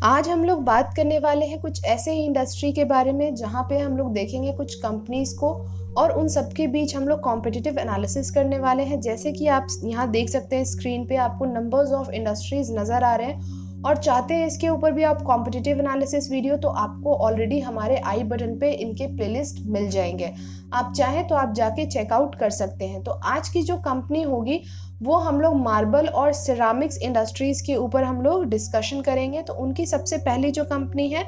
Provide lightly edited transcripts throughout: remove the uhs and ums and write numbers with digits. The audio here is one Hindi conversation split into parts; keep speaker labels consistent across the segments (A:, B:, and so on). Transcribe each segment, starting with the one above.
A: आज हम लोग बात करने वाले हैं कुछ ऐसे ही इंडस्ट्री के बारे में जहाँ पे हम लोग देखेंगे कुछ कंपनीज को और उन सब के बीच हम लोग कॉम्पिटिटिव एनालिसिस करने वाले हैं। जैसे कि आप यहाँ देख सकते हैं स्क्रीन पे आपको नंबर्स ऑफ इंडस्ट्रीज नज़र आ रहे हैं और चाहते हैं इसके ऊपर भी आप कॉम्पिटिटिव एनालिसिस वीडियो, तो आपको ऑलरेडी हमारे आई बटन पे इनके प्लेलिस्ट मिल जाएंगे। आप चाहें तो आप जाके चेकआउट कर सकते हैं। तो आज की जो कंपनी होगी वो हम लोग मार्बल और सिरामिक्स इंडस्ट्रीज़ के ऊपर हम लोग डिस्कशन करेंगे। तो उनकी सबसे पहली जो कंपनी है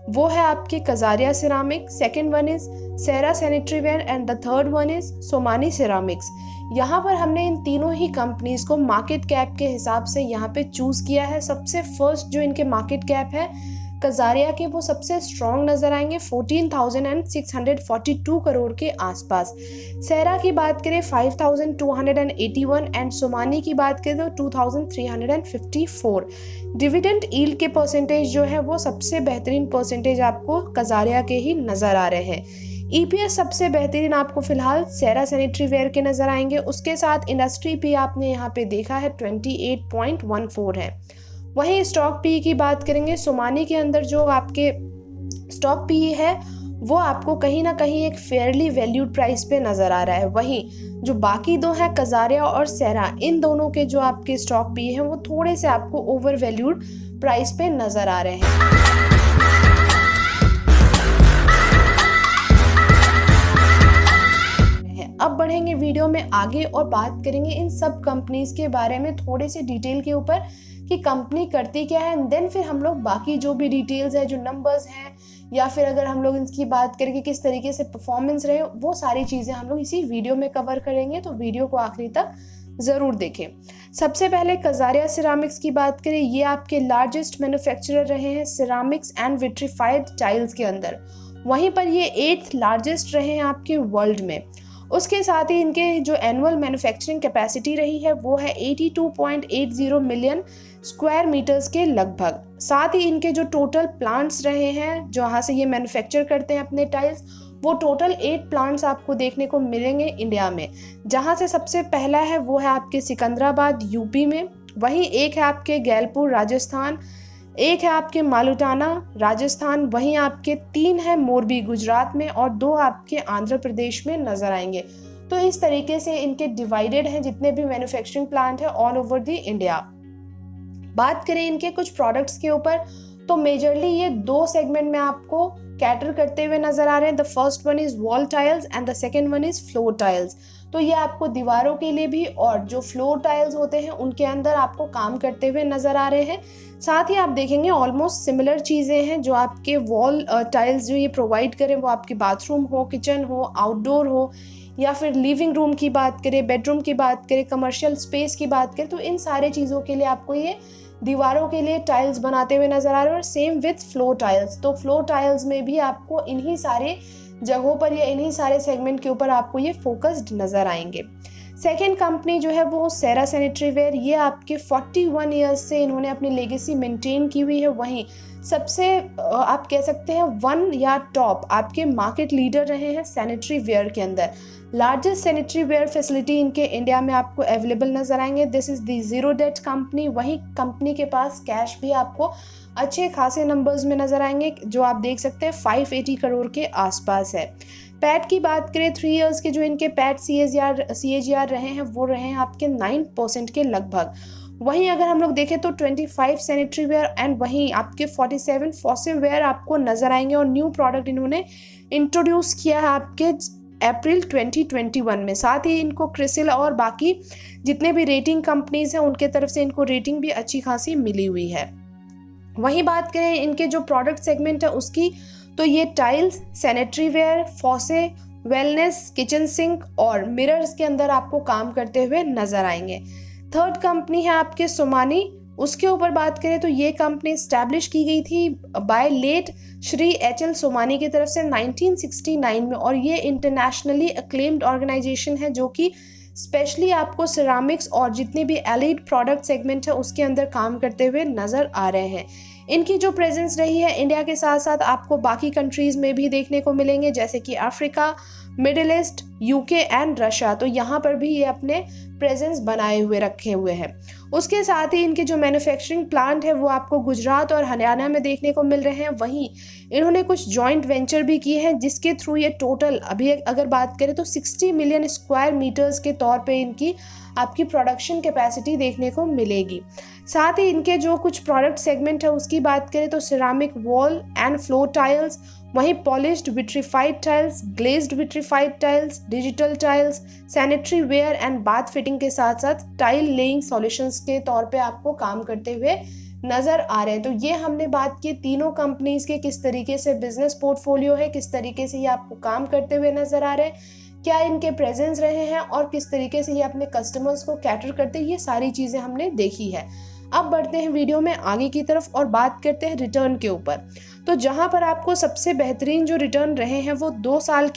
A: वो है आपकी Kajaria ceramic, second one is Cera sanitary ware and the third one is Somany ceramics. यहाँ पर हमने इन तीनों ही कंपनीज़ को मार्केट कैप के हिसाब से यहाँ पे चूज़ किया है। सबसे फर्स्ट जो इनके मार्केट कैप है कजारिया के, वो सबसे स्ट्रॉन्ग नज़र आएंगे 14,642 करोड़ के आसपास। सेरा की बात करें 5,281 एंड सोमानी की बात करें तो 2,354। डिविडेंड यील्ड के परसेंटेज जो है वो सबसे बेहतरीन परसेंटेज आपको कजारिया के ही नज़र आ रहे हैं। ईपीएस सबसे बेहतरीन आपको फिलहाल सेरा सैनिटरी वेयर के नज़र आएंगे। उसके साथ इंडस्ट्री पी आपने यहाँ पे देखा है 28.14 है। वहीं स्टॉक पी की बात करेंगे, सोमानी के अंदर जो आपके स्टॉक पी है वो आपको कहीं ना कहीं एक फेयरली वैल्यूड प्राइस पे नज़र आ रहा है। वहीं जो बाकी दो हैं कजारिया और सेरा, इन दोनों के जो आपके स्टॉक पी हैं वो थोड़े से आपको ओवर वैल्यूड प्राइस पे नज़र आ रहे हैं। अब बढ़ेंगे वीडियो में आगे और बात करेंगे इन सब कंपनीज के बारे में थोड़े से डिटेल के ऊपर कि कंपनी करती क्या है, एंड देन फिर हम लोग बाकी जो भी डिटेल्स है, जो नंबर्स हैं, या फिर अगर हम लोग इसकी बात करें कि किस तरीके से परफॉर्मेंस रहे, वो सारी चीज़ें हम लोग इसी वीडियो में कवर करेंगे। तो वीडियो को आखिरी तक ज़रूर देखें। सबसे पहले कजारिया सिरामिक्स की बात करें, ये आपके लार्जेस्ट मैन्युफैक्चरर रहे हैं सिरामिक्स एंड विट्रीफाइड टाइल्स के अंदर। वहीं पर ये 8th लार्जेस्ट रहे हैं आपके वर्ल्ड में। उसके साथ ही इनके जो एनुअल मैन्युफैक्चरिंग कैपेसिटी रही है वो है 82.80 मिलियन स्क्वायर मीटर्स के लगभग। साथ ही इनके जो टोटल प्लांट्स रहे हैं जहाँ से ये मैन्युफैक्चर करते हैं अपने टाइल्स, वो टोटल 8 प्लांट्स आपको देखने को मिलेंगे इंडिया में। जहाँ से सबसे पहला है वो है आपके सिकंदराबाद यूपी में, वहीं एक है आपके गैलपुर राजस्थान, एक है आपके मालुटाना राजस्थान, वहीं आपके 3 है मोरबी गुजरात में और 2 आपके आंध्र प्रदेश में नजर आएंगे। तो इस तरीके से इनके डिवाइडेड हैं जितने भी मैन्युफैक्चरिंग प्लांट है ऑल ओवर द इंडिया। बात करें इनके कुछ प्रोडक्ट्स के ऊपर तो मेजरली ये 2 सेगमेंट में आपको कैटर करते हुए नजर आ रहे हैं। The first one is wall tiles and the second one is floor tiles. तो ये आपको दीवारों के लिए भी और जो फ्लोर टाइल्स होते हैं उनके अंदर आपको काम करते हुए नजर आ रहे हैं। साथ ही आप देखेंगे ऑलमोस्ट सिमिलर चीज़ें हैं जो आपके वॉल टाइल्स जो ये प्रोवाइड करें, वो आपके बाथरूम हो, किचन हो, आउटडोर हो, या फिर लिविंग रूम की बात करें, बेडरूम की बात करें, कमर्शियल स्पेस की बात करें, तो इन सारे चीज़ों के लिए आपको ये दीवारों के लिए टाइल्स बनाते हुए नजर आ रहे हैं। और सेम विथ फ्लोर टाइल्स, तो फ्लोर टाइल्स में भी आपको इन्हीं सारे जगहों पर या इन्हीं सारे सेगमेंट के ऊपर आपको ये फोकस्ड नजर आएंगे। सेकेंड कंपनी जो है वो सेरा सैनिटरी वेयर, ये आपके 41 ईयर्स से इन्होंने अपनी लेगेसी मेंटेन की हुई है। वहीं सबसे आप कह सकते हैं 1 या टॉप आपके मार्केट लीडर रहे हैं सैनिटरी वेयर के अंदर। लार्जेस्ट सैनिटरी वेयर फैसिलिटी इनके इंडिया में आपको अवेलेबल नजर आएंगे। This is the zero debt company. वहीं कंपनी के पास कैश भी आपको अच्छे खासे नंबर्स में नजर आएंगे, जो आप देख सकते हैं 580 करोड़ के आसपास है। पैट की बात करें 3 इयर्स के जो इनके पैट CAGR रहे हैं वो रहे हैं आपके 9% के लगभग। वहीं अगर हम लोग देखें तो 25 सैनिटरी वेयर एंड वहीं आपके 47 फॉसिल वेयर आपको नजर आएंगे। और न्यू प्रोडक्ट इन्होंने इंट्रोड्यूस किया है आपके अप्रैल 2021 में। साथ ही इनको क्रिसिल और बाकी जितने भी रेटिंग कंपनीज हैं उनके तरफ से इनको रेटिंग भी अच्छी खासी मिली हुई है। वहीं बात करें इनके जो प्रोडक्ट सेगमेंट है उसकी, तो ये tiles, sanitary ware, faucet, wellness, kitchen sink और मिरर्स के अंदर आपको काम करते हुए नजर आएंगे। थर्ड कंपनी है आपके सोमानी। उसके ऊपर बात करें तो ये कंपनी स्टैब्लिश की गई थी by late Shri HL Somani की तरफ से 1969 में, और ये इंटरनेशनली अक्लेम्ड ऑर्गेनाइजेशन है जो कि स्पेशली आपको सिरामिक्स और जितने भी एलिट प्रोडक्ट सेगमेंट है उसके अंदर काम करते हुए नजर आ रहे हैं। इनकी जो प्रेजेंस रही है इंडिया के साथ साथ आपको बाकी कंट्रीज़ में भी देखने को मिलेंगे, जैसे कि Africa, middle east, UK and Russia. तो यहाँ पर भी ये अपने प्रेजेंस बनाए हुए रखे हुए हैं। उसके साथ ही इनके जो मैन्युफैक्चरिंग प्लांट है वो आपको गुजरात और हरियाणा में देखने को मिल रहे हैं। वहीं इन्होंने कुछ जॉइंट वेंचर भी किए हैं, जिसके थ्रू ये टोटल अभी अगर बात करें तो 60 मिलियन स्क्वायर मीटर्स के तौर पे इनकी आपकी प्रोडक्शन कैपेसिटी देखने को मिलेगी। साथ ही इनके जो कुछ प्रोडक्ट सेगमेंट है उसकी बात करें तो ceramic wall and floor tiles, वहीं polished vitrified tiles, glazed vitrified tiles, digital tiles, sanitary ware and bath fitting के साथ साथ टाइल लेइंग सॉल्यूशंस के तौर पे आपको काम करते हुए नज़र आ रहे हैं। तो ये हमने बात की तीनों कंपनीज के किस तरीके से बिजनेस पोर्टफोलियो है, किस तरीके से ये आपको काम करते हुए नज़र आ रहे हैं, क्या इनके प्रेजेंस रहे हैं और किस तरीके से ये अपने कस्टमर्स को कैटर करते हैं, ये सारी चीज़ें हमने देखी है। अब बढ़ते हैं वीडियो में आगे की तरफ और बात करते हैं रिटर्न के ऊपर। तो जहां पर आपको सबसे बेहतरीन जो रिटर्न रहे हैं वो 2 साल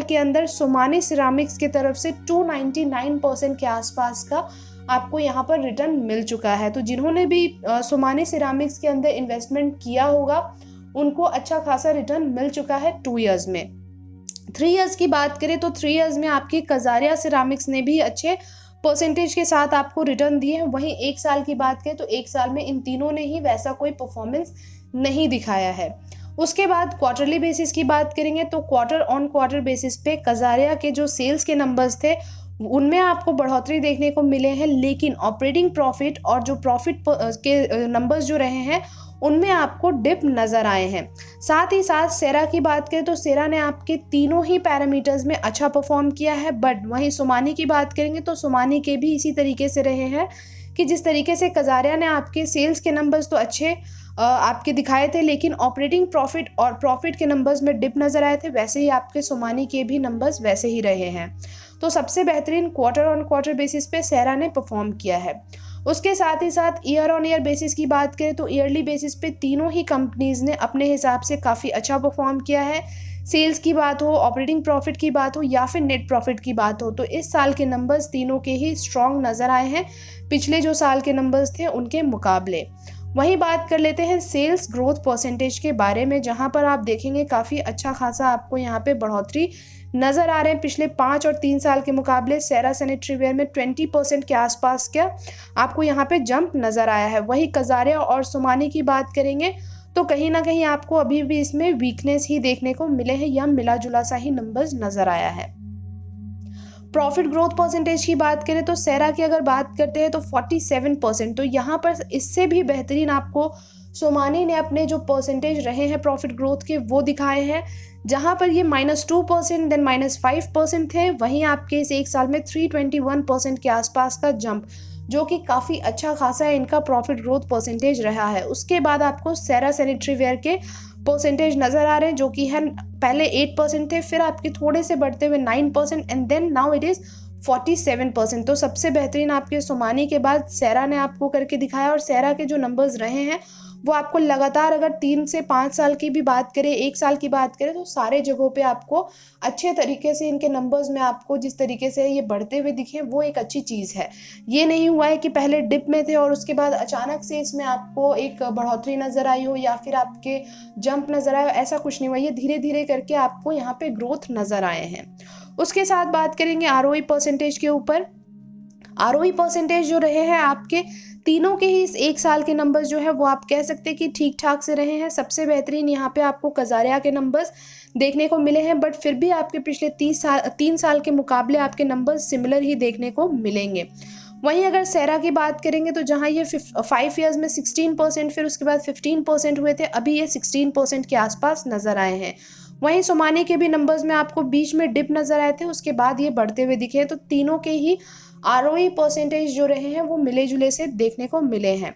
A: के अंदर सोमानी सिरामिक्स की तरफ से 299% के आसपास का आपको यहाँ पर रिटर्न मिल चुका है। तो जिन्होंने भी सोमानी सिरामिक्स के अंदर इन्वेस्टमेंट किया होगा उनको अच्छा खासा रिटर्न मिल चुका है 2 ईयर्स में। 3 ईयर्स की बात करें तो 3 ईयर्स में आपकी कजारिया सिरामिक्स ने भी अच्छे परसेंटेज के साथ आपको रिटर्न दिए हैं। वहीं 1 साल की बात करें तो 1 साल में इन तीनों ने ही वैसा कोई परफॉर्मेंस नहीं दिखाया है। उसके बाद क्वार्टरली बेसिस की बात करेंगे तो क्वार्टर ऑन क्वार्टर बेसिस पे कजारिया के जो सेल्स के नंबर्स थे उनमें आपको बढ़ोतरी देखने को मिले हैं, लेकिन ऑपरेटिंग प्रॉफिट और जो प्रॉफिट के नंबर्स जो रहे हैं उनमें आपको डिप नज़र आए हैं। साथ ही साथ सेरा की बात करें तो सेरा ने आपके तीनों ही पैरामीटर्स में अच्छा परफॉर्म किया है। बट वहीं सोमानी की बात करेंगे तो सोमानी के भी इसी तरीके से रहे हैं कि जिस तरीके से कजारिया ने आपके सेल्स के नंबर्स तो अच्छे आपके दिखाए थे, लेकिन ऑपरेटिंग प्रॉफिट और प्रॉफिट के नंबर्स में डिप नज़र आए थे, वैसे ही आपके सोमानी के भी नंबर्स वैसे ही रहे हैं। तो सबसे बेहतरीन क्वार्टर ऑन क्वार्टर बेसिस पे सेरा ने परफॉर्म किया है। उसके साथ ही साथ ईयर ऑन ईयर बेसिस की बात करें तो ईयरली बेसिस पे तीनों ही कंपनीज ने अपने हिसाब से काफ़ी अच्छा परफॉर्म किया है। सेल्स की बात हो, ऑपरेटिंग प्रॉफिट की बात हो या फिर नेट प्रॉफिट की बात हो, तो इस साल के नंबर्स तीनों के ही स्ट्रॉन्ग नज़र आए हैं पिछले जो साल के नंबर्स थे उनके मुकाबले। वहीं बात कर लेते हैं सेल्स ग्रोथ परसेंटेज के बारे में, जहां पर आप देखेंगे काफ़ी अच्छा खासा आपको यहां पे बढ़ोतरी नज़र आ रहे हैं पिछले 5 और 3 साल के मुकाबले। सेरा सैनिटरी वेयर में 20% के आसपास का आपको यहाँ पे जंप नज़र आया है। वहीं कजारिया और सोमानी की बात करेंगे तो कहीं ना कहीं आपको अभी भी इसमें वीकनेस ही देखने को मिले हैं या मिला जुला सा ही नंबर्स नज़र आया है। प्रॉफिट ग्रोथ परसेंटेज की बात करें तो सेरा की अगर बात करते हैं तो 47%, तो यहाँ पर इससे भी बेहतरीन आपको सोमानी ने अपने जो परसेंटेज रहे हैं प्रॉफिट ग्रोथ के वो दिखाए हैं, जहाँ पर ये -2% देन -5% थे। वहीं आपके इस 1 साल में 321% के आसपास का जंप, जो कि काफ़ी अच्छा खासा है इनका प्रॉफिट ग्रोथ परसेंटेज रहा है। उसके बाद आपको सेरा सैनिटरी वेयर के परसेंटेज नज़र आ रहे हैं, जो कि है पहले 8% थे, फिर आपके थोड़े से बढ़ते हुए 9% and then now it is 47%। तो सबसे बेहतरीन आपके सोमानी के बाद सेरा ने आपको करके दिखाया, और सेरा के जो नंबर्स रहे हैं वो आपको लगातार अगर 3 से 5 साल की भी बात करें, 1 साल की बात करें, तो सारे जगहों पे आपको अच्छे तरीके से इनके नंबर्स में आपको जिस तरीके से ये बढ़ते हुए दिखे वो एक अच्छी चीज़ है। ये नहीं हुआ है कि पहले डिप में थे और उसके बाद अचानक से इसमें आपको एक बढ़ोतरी नज़र आई हो या फिर आपके जंप नज़र आए हो, ऐसा कुछ नहीं हुआ। ये धीरे धीरे करके आपको यहाँ पे ग्रोथ नज़र आए हैं। उसके साथ बात करेंगे आरओई परसेंटेज के ऊपर। आरओई परसेंटेज जो रहे हैं आपके तीनों के ही इस 1 साल के नंबर्स जो है वो आप कह सकते हैं कि ठीक ठाक से रहे हैं। सबसे बेहतरीन यहाँ पे आपको कजारिया के नंबर्स देखने को मिले हैं, बट फिर भी आपके पिछले 3 साल के मुकाबले आपके नंबर्स सिमिलर ही देखने को मिलेंगे। वहीं अगर सेरा की बात करेंगे तो जहाँ ये 5 ईयर्स में 16%, फिर उसके बाद 15% हुए थे, अभी ये 16% के आसपास नज़र आए हैं। वहीं सोमानी के भी नंबर्स में आपको बीच में डिप नज़र आए थे, उसके बाद ये बढ़ते हुए दिखे। तो तीनों के ही आरओई परसेंटेज जो रहे हैं वो मिले जुले से देखने को मिले हैं।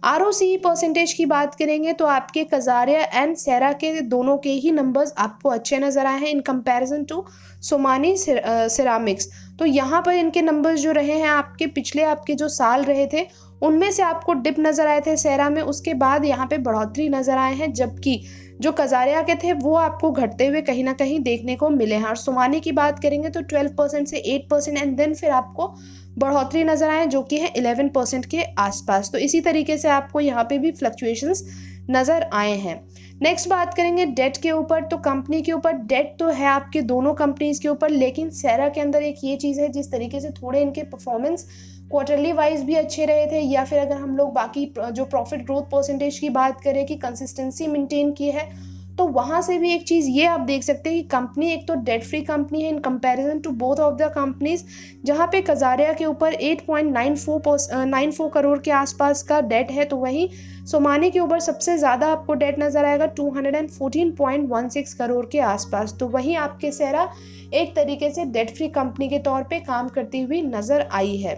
A: आरओसी परसेंटेज की बात करेंगे तो आपके कजारिया एंड सेरा के दोनों के ही नंबर्स आपको अच्छे नज़र आए हैं in comparison to Somany ceramics. तो यहाँ पर इनके नंबर्स जो रहे हैं आपके पिछले आपके जो साल रहे थे उनमें से आपको डिप नज़र आए थे सेरा में, उसके बाद यहाँ पे बढ़ोतरी नज़र आए हैं, जबकि जो कजारिया के थे वो आपको घटते हुए कहीं ना कहीं देखने को मिले हैं। और सोमानी की बात करेंगे तो 12% से 8% एंड देन फिर आपको बढ़ोतरी नजर आए जो कि है 11% के आसपास। तो इसी तरीके से आपको यहाँ पे भी फ्लक्चुएशंस नजर आए हैं। नेक्स्ट बात करेंगे डेट के ऊपर। तो कंपनी के ऊपर डेट तो है आपके दोनों कंपनीज के ऊपर, लेकिन सेरा के अंदर एक ये चीज़ है जिस तरीके से थोड़े इनके परफॉर्मेंस क्वार्टरली वाइज भी अच्छे रहे थे, या फिर अगर हम लोग बाकी जो प्रॉफिट ग्रोथ परसेंटेज की बात करें कि कंसिस्टेंसी मेंटेन की है, तो वहाँ से भी एक चीज़ ये आप देख सकते हैं कि कंपनी एक तो डेट फ्री कंपनी है in comparison to both of the companies, जहाँ पे कजारिया के ऊपर 8.94 करोड़ के आसपास का डेट है, तो वहीं सोमानी के ऊपर सबसे ज़्यादा आपको डेट नज़र आएगा 214.16 करोड़ के आसपास। तो वहीं आपके सेरा एक तरीके से डेट फ्री कंपनी के तौर पे काम करती हुई नज़र आई है।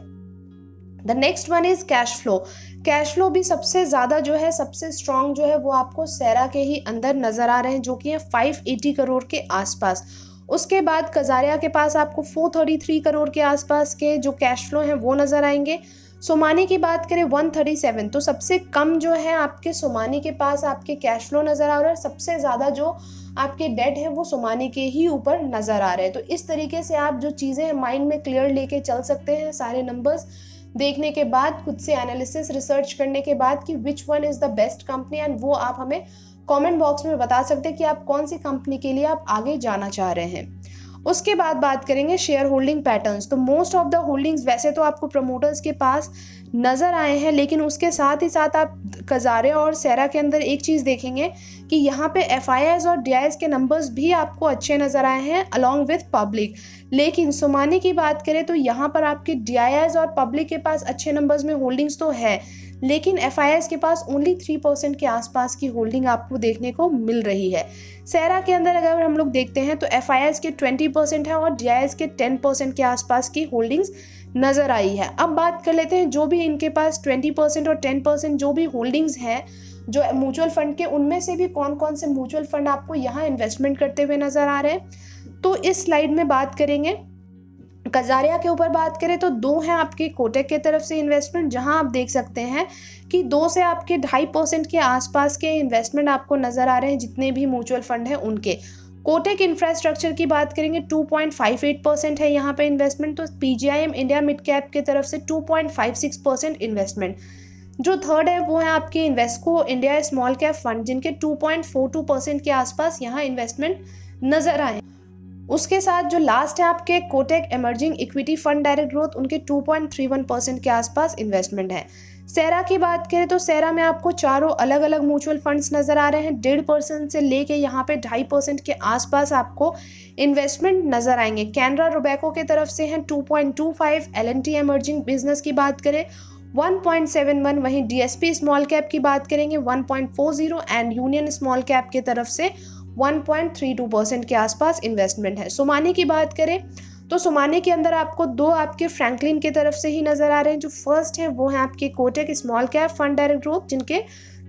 A: The next one is cash flow. Cash flow भी सबसे ज़्यादा जो है, सबसे स्ट्रॉन्ग जो है वो आपको सेरा के ही अंदर नज़र आ रहे हैं, जो कि है 580 करोड़ के आसपास। उसके बाद कजारिया के पास आपको 433 करोड़ के आसपास के जो कैश फ्लो हैं वो नज़र आएंगे। सोमानी की बात करें 137, तो सबसे कम जो है आपके सोमानी के पास आपके कैश फ्लो नज़र आ रहा है, सबसे ज़्यादा जो आपके डेट है वो सोमानी के ही ऊपर नज़र आ रहे हैं। तो इस तरीके से आप जो चीज़ें माइंड में क्लियर लेके चल सकते हैं सारे नंबर्स देखने के बाद, खुद से एनालिसिस रिसर्च करने के बाद कि which one is the best company, and वो आप हमें कमेंट बॉक्स में बता सकते हैं कि आप कौन सी कंपनी के लिए आप आगे जाना चाह रहे हैं। उसके बाद बात करेंगे शेयर होल्डिंग पैटर्न्स। तो मोस्ट ऑफ द होल्डिंग्स वैसे तो आपको प्रमोटर्स के पास नज़र आए हैं, लेकिन उसके साथ ही साथ आप कजारिया और सेरा के अंदर एक चीज़ देखेंगे कि यहाँ पे FIIs और DIs के नंबर्स भी आपको अच्छे नज़र आए हैं अलॉन्ग विथ पब्लिक। लेकिन सोमानी की बात करें तो यहाँ पर आपके DIs और पब्लिक के पास अच्छे नंबर्स में होल्डिंग्स तो है, लेकिन FIIs के पास ओनली 3% के आसपास की होल्डिंग आपको देखने को मिल रही है। सेरा के अंदर अगर हम लोग देखते हैं तो FIIs के 20% है और DIs के 10% के आसपास की होल्डिंग्स नज़र आई है। अब बात कर लेते हैं जो भी इनके पास 20% और 10% जो भी होल्डिंग्स हैं जो म्यूचुअल फंड के, उनमें से भी कौन कौन से म्यूचुअल फंड आपको यहाँ इन्वेस्टमेंट करते हुए नज़र आ रहे हैं। तो इस स्लाइड में बात करेंगे कजारिया के ऊपर बात करें तो 2 हैं आपके कोटक के तरफ से इन्वेस्टमेंट, जहां आप देख सकते हैं कि 2 से आपके 2.5% के आसपास के इन्वेस्टमेंट आपको नज़र आ रहे हैं जितने भी म्यूचुअल फंड हैं उनके। कोटक इंफ्रास्ट्रक्चर की बात करेंगे 2.58% है यहाँ पे इन्वेस्टमेंट। तो PGIM इंडिया मिड कैप के तरफ से 2.56% इन्वेस्टमेंट। जो थर्ड है वो है आपके Invesco India small cap fund, जिनके 2.42% के आसपास यहाँ इन्वेस्टमेंट नज़र आए। उसके साथ जो लास्ट है आपके Kotak emerging equity fund direct growth, उनके 2.31% के आसपास इन्वेस्टमेंट है। सेरा की बात करें तो सेरा में आपको चारों अलग अलग म्यूचुअल फंड्स नज़र आ रहे हैं। 1.5% से लेके यहाँ पे 2.5% के आसपास आपको इन्वेस्टमेंट नज़र आएंगे। कैनरा रोबेको के तरफ से हैं 2.25, L&T इमर्जिंग बिजनेस की बात करें 1.71, वहीं DSP स्मॉल कैप की बात करेंगे 1.40 एंड यूनियन स्मॉल कैप के तरफ से 1.32% के आसपास इन्वेस्टमेंट है। सोमानी की बात करें तो सोमानी के अंदर आपको 2 आपके फ्रैंकलिन की तरफ से ही नज़र आ रहे हैं। जो फर्स्ट है वो है आपके Kotak small cap fund direct growth, जिनके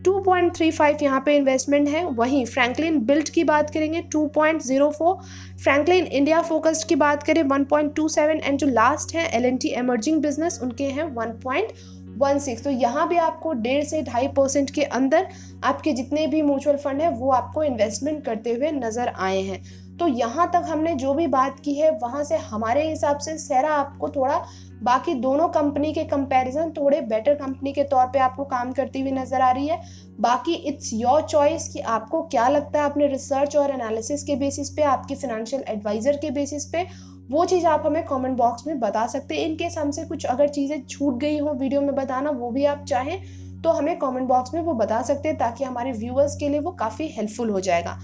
A: 2.35 यहाँ पे इन्वेस्टमेंट है। वहीं फ्रैंकलिन बिल्ट की बात करेंगे 2.04, फ्रैंकलिन इंडिया फोकस्ड की बात करें 1.27 एंड जो लास्ट है L&T इमर्जिंग बिजनेस, उनके हैं 1.16। तो यहाँ भी आपको 1.5 से 2.5% के अंदर आपके जितने भी म्यूचुअल फंड है वो आपको इन्वेस्टमेंट करते हुए नज़र आए हैं। तो यहाँ तक हमने जो भी बात की है वहाँ से हमारे हिसाब से सेरा आपको थोड़ा बाकी दोनों कंपनी के कंपैरिजन थोड़े बेटर कंपनी के तौर पे आपको काम करती हुई नज़र आ रही है। बाकी इट्स योर चॉइस कि आपको क्या लगता है, अपने रिसर्च और एनालिसिस के बेसिस पे, आपके फाइनेंशियल एडवाइज़र के बेसिस पे, वो चीज़ आप हमें कमेंट बॉक्स में बता सकते हैं। इनकेस हमसे कुछ अगर चीज़ें छूट गई हो वीडियो में बताना, वो भी आप चाहें तो हमें कमेंट बॉक्स में वो बता सकते हैं, ताकि हमारे व्यूअर्स के लिए वो काफ़ी हेल्पफुल हो जाएगा।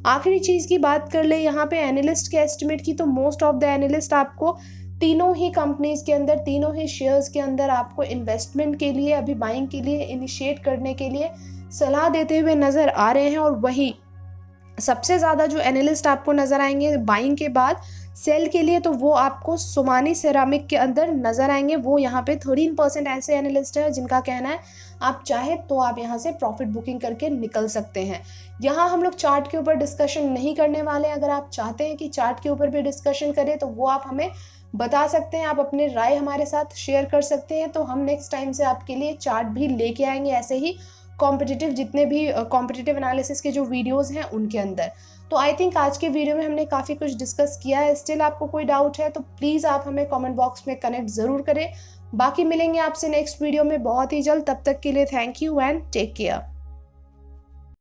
A: आखिरी चीज़ की बात कर ले यहाँ पे एनालिस्ट के एस्टिमेट की, तो मोस्ट ऑफ द एनालिस्ट आपको तीनों ही कंपनीज के अंदर, तीनों ही शेयर्स के अंदर आपको इन्वेस्टमेंट के लिए, अभी बाइंग के लिए इनिशिएट करने के लिए सलाह देते हुए नज़र आ रहे हैं। और वही सबसे ज़्यादा जो एनालिस्ट आपको नज़र आएंगे बाइंग के बाद सेल के लिए, तो वो आपको सोमानी सेरामिक के अंदर नज़र आएंगे। वो यहाँ पे 13% ऐसे एनालिस्ट हैं जिनका कहना है आप चाहे तो आप यहाँ से प्रॉफिट बुकिंग करके निकल सकते हैं। यहाँ हम लोग चार्ट के ऊपर डिस्कशन नहीं करने वाले। अगर आप चाहते हैं कि चार्ट के ऊपर भी डिस्कशन करें तो वो आप हमें बता सकते हैं, आप अपने राय हमारे साथ शेयर कर सकते हैं, तो हम नेक्स्ट टाइम से आपके लिए चार्ट भी लेके आएंगे ऐसे ही कॉम्पिटिटिव जितने भी कॉम्पिटिटिव एनालिसिस के जो वीडियोज़ हैं उनके अंदर। तो आई थिंक आज के वीडियो में हमने काफ़ी कुछ डिस्कस किया है। स्टिल आपको कोई डाउट है तो प्लीज़ आप हमें कमेंट बॉक्स में कनेक्ट ज़रूर करें। बाकी मिलेंगे आपसे नेक्स्ट वीडियो में बहुत ही जल्द। तब तक के लिए thank you and take care.